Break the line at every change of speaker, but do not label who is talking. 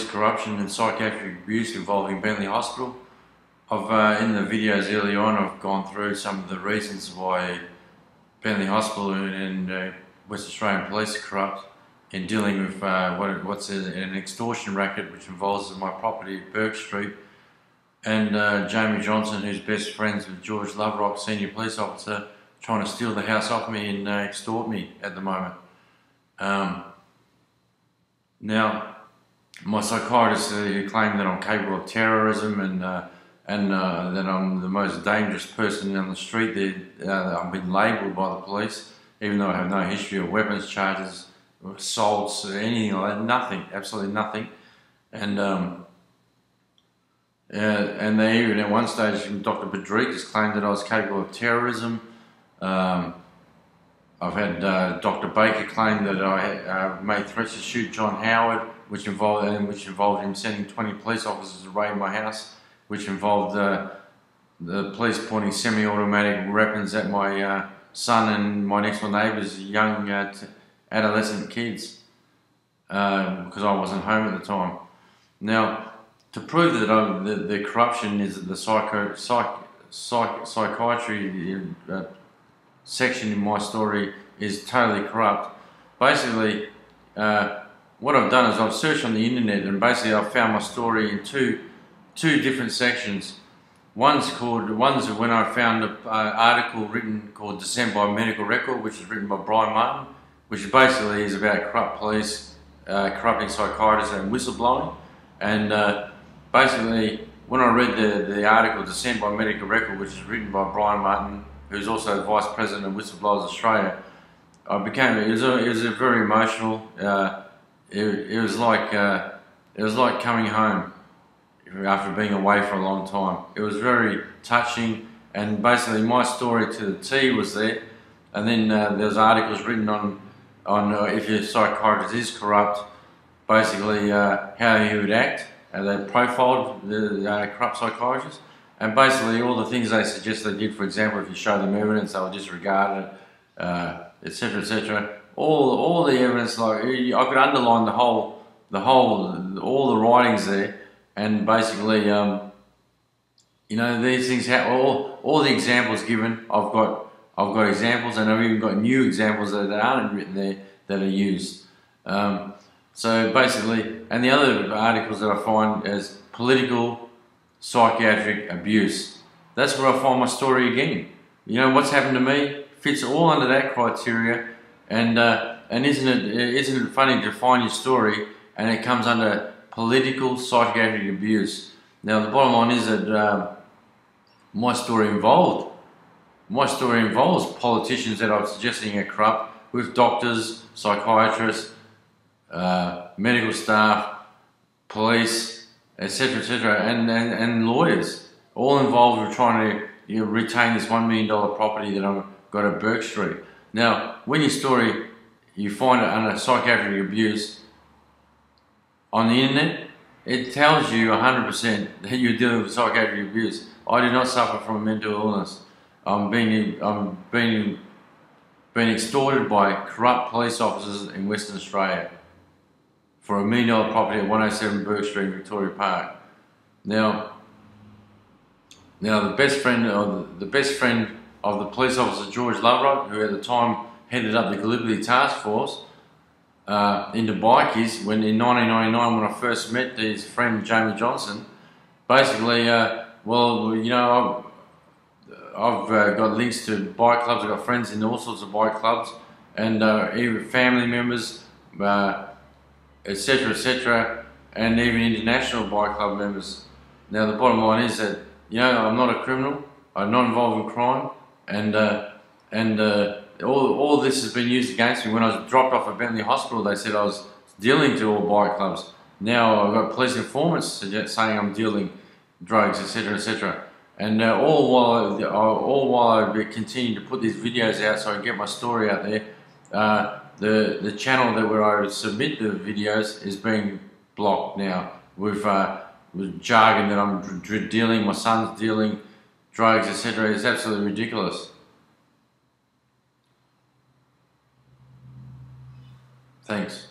corruption and psychiatric abuse involving Bentley Hospital. I've in the videos earlier on, I've gone through some of the reasons why Bentley Hospital and West Australian Police are corrupt in dealing with what's an extortion racket, which involves my property at Burke Street, and Jamie Johnson, who's best friends with George Loverock, senior police officer, trying to steal the house off me and extort me at the moment. Now, my psychiatrist claimed that I'm capable of terrorism and that I'm the most dangerous person on the street. I've been labelled by the police, even though I have no history of weapons charges, assaults, anything like that. Nothing, absolutely nothing. And they even at one stage, Dr. Badrikis claimed that I was capable of terrorism. I've had Dr. Baker claim that I made threats to shoot John Howard, which involved him sending 20 police officers to raid my house, which involved the police pointing semi-automatic weapons at my son and my next door neighbour's young adolescent kids, because I wasn't home at the time. Now, to prove that the corruption is the psychiatry section in my story is totally corrupt. Basically, what I've done is I've searched on the internet, and basically I've found my story in two different sections. One's when I found an article written called Dissent by Medical Record, which is written by Brian Martin, which basically is about corrupt police, corrupting psychiatrists and whistleblowing. And basically, when I read the article Dissent by Medical Record, which is written by Brian Martin, who's also Vice President of Whistleblowers Australia, it was a very emotional. It was like coming home after being away for a long time. It was very touching, and basically my story to the T was there. And then there's articles written on if your psychiatrist is corrupt, basically how he would act. They profiled the corrupt psychiatrists, and basically all the things they suggest they did. For example, if you show them evidence, they'll disregard it, etc., etc. All the evidence, like I could underline all the writings there, and basically, you know, these things. All the examples given, I've got examples, and I've even got new examples that aren't written there that are used. So basically, and the other articles that I find as political, psychiatric abuse. That's where I find my story again. You know, what's happened to me fits all under that criteria, and isn't it funny to find your story and it comes under political, psychiatric abuse? Now the bottom line is that my story involves politicians that I'm suggesting are corrupt, with doctors, psychiatrists, medical staff, police, etc., and lawyers, all involved with trying to retain this $1 million property that I've got at Burke Street. Now, when your story, you find it under psychiatric abuse on the internet, it tells you 100% that you're dealing with psychiatric abuse. I do not suffer from a mental illness. I'm being extorted by corrupt police officers in Western Australia for $1 million property at 107 Burke Street in Victoria Park. Now the best friend of the police officer George Loverock, who at the time headed up the Gallipoli Task Force into bikies, when in 1999 when I first met his friend Jamie Johnson, basically, well, you know, I've got links to bike clubs. I've got friends in all sorts of bike clubs, and even family members, etc., etc., and even international bike club members. Now the bottom line is that, you know, I'm not a criminal. I'm not involved in crime, and all this has been used against me. When I was dropped off at Bentley Hospital, they said I was dealing to all bike clubs. Now I've got police informants saying I'm dealing drugs, etc., etc. And all while I continue to put these videos out so I can get my story out there, the channel where I submit the videos is being blocked now with jargon that I'm dealing, my son's dealing drugs, etc. It's absolutely ridiculous. Thanks.